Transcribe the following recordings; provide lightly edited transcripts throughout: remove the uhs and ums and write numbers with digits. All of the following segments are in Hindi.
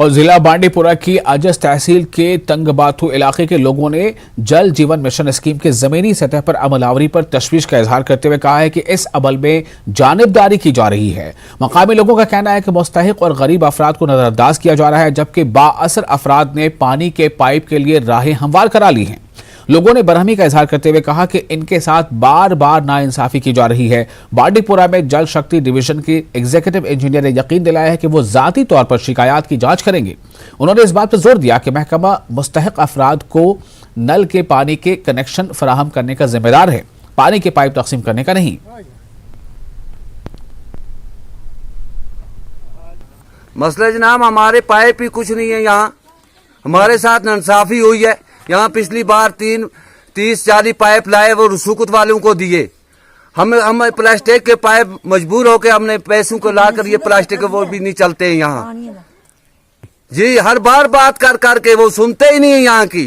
और जिला बांडीपुरा की अजस तहसील के तंगबाथू इलाके के लोगों ने जल जीवन मिशन स्कीम के जमीनी सतह पर अमलावरी पर तशवीश का इजहार करते हुए कहा है कि इस अमल में जानिबदारी की जा रही है। मकामी लोगों का कहना है कि मुस्तहिक और गरीब अफराद को नजरअंदाज किया जा रहा है, जबकि बाअसर अफराद ने पानी के पाइप के लिए राहें हमवार करा ली हैं। लोगों ने बरहमी का इजहार करते हुए कहा कि इनके साथ बार बार नाइंसाफी की जा रही है। बांडीपुरा में जल शक्ति डिवीजन के एग्जीक्यूटिव इंजीनियर ने यकीन दिलाया है कि वो जाती तौर पर शिकायत की जांच करेंगे। उन्होंने इस बात पर जोर दिया कि महकमा मुस्तहिक अफराद को नल के पानी के कनेक्शन फराहम करने का जिम्मेदार है, पानी के पाइप तकसीम करने का नहीं। मसला जनाब, हमारे पाइप ही कुछ नहीं है। यहाँ हमारे साथ नाइंसाफी हुई है। यहाँ पिछली बार 30-40 पाइप लाए, वो रसूखत वालों को दिए। हम प्लास्टिक के पाइप मजबूर होकर हमने पैसों को लाकर ये प्लास्टिक वो भी नहीं चलते हैं यहाँ जी। हर बार बात कर करके वो सुनते ही नहीं है। यहाँ की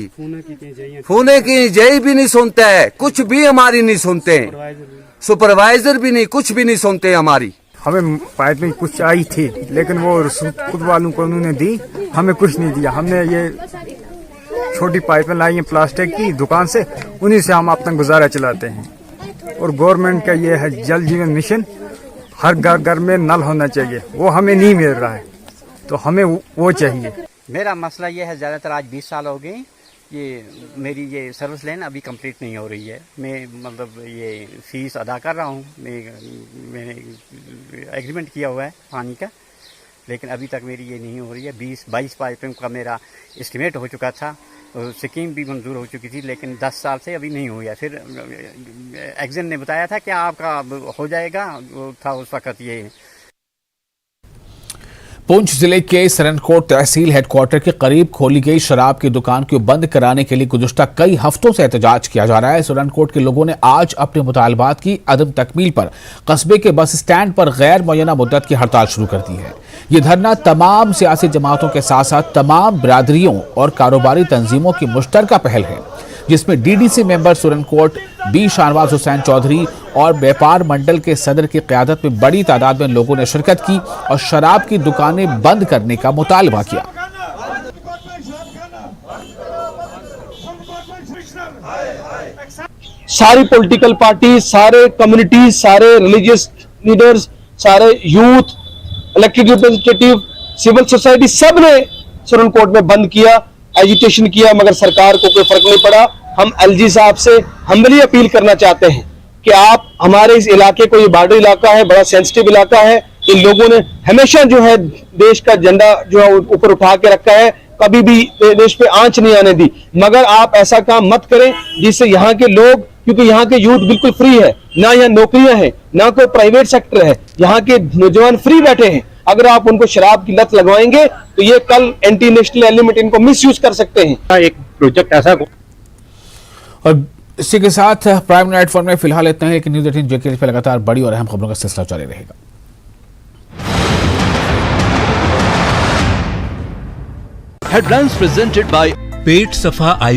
फोने की जय भी नहीं सुनता है, कुछ भी हमारी नहीं सुनते हैं, सुपरवाइजर भी नहीं, कुछ भी नहीं सुनते हमारी। हमें पाइप में कुछ आई थी, लेकिन वो रसूखत वालों को उन्होंने दी, हमें कुछ नहीं दिया। हमने ये छोटी पाइपें लाई हैं प्लास्टिक की दुकान से, उन्हीं से हम अपना गुजारा चलाते हैं। और गवर्नमेंट का ये है जल जीवन मिशन, हर घर घर में नल होना चाहिए, वो हमें नहीं मिल रहा है, तो हमें वो चाहिए। मेरा मसला ये है, ज़्यादातर आज 20 साल हो गए, ये मेरी ये सर्विस लाइन अभी कंप्लीट नहीं हो रही है। मैं मतलब ये फीस अदा कर रहा हूँ, मैंने एग्रीमेंट किया हुआ है पानी का, लेकिन अभी तक मेरी ये नहीं हो रही है। 20-22 पाइपों का मेरा एस्टिमेट हो चुका था, स्कीम भी मंजूर हो चुकी थी, लेकिन 10 साल से अभी नहीं हुई है। फिर एग्जन ने बताया था कि आपका हो जाएगा, था उस वक्त ये। पुंछ जिले के सरनकोट तहसील हेडक्वार्टर के करीब खोली गई शराब की दुकान को बंद कराने के लिए गुज़श्ता कई हफ्तों से एहतजाज किया जा रहा है। सरनकोट के लोगों ने आज अपने मुतालबात की अदम तकमील पर कस्बे के बस स्टैंड पर गैर मुअय्यना मुद्दत की हड़ताल शुरू कर दी है। ये धरना तमाम सियासी जमातों के साथ साथ तमाम बिरादरियों और कारोबारी तंजीमों की मुश्तरका पहल है, जिसमें DDC member Surankot B Shahnawaz Hussain Chaudhary और व्यापार मंडल के सदर की क़यादत में बड़ी तादाद में लोगों ने शिरकत की और शराब की दुकानें बंद करने का मुतालबा किया। सारी पॉलिटिकल पार्टी, सारे कम्युनिटी, सारे रिलीजियस लीडर्स, सारे youth, elected representative, civil society, सब ने सुरनकोट में बंद किया, एजिटेशन किया, मगर सरकार को कोई फर्क नहीं पड़ा। हम एलजी साहब से हम्बली अपील करना चाहते हैं कि आप हमारे इस इलाके को, ये बॉर्डर इलाका है, बड़ा सेंसिटिव इलाका है, इन लोगों ने हमेशा जो है देश का झंडा जो है ऊपर उठा के रखा है, कभी भी देश पे आंच नहीं आने दी। मगर आप ऐसा काम मत करें जिससे यहाँ के लोग, क्योंकि यहाँ के यूथ बिल्कुल फ्री है, ना यहाँ नौकरियां हैं, ना कोई प्राइवेट सेक्टर है, यहाँ के नौजवान फ्री बैठे हैं। अगर आप उनको शराब की लत लगवाएंगे तो ये कल एंटी नेशनल एलिमेंट इनको मिसयूज कर सकते हैं। एक प्रोजेक्ट ऐसा। और इसी के साथ प्राइम नाइट फॉर में फिलहाल इतना है कि न्यूज़ 18 जेके पे लगातार बड़ी और अहम खबरों का सिलसिला जारी रहेगा। हेडलाइंस प्रेजेंटेड बाय पेट सफा आयु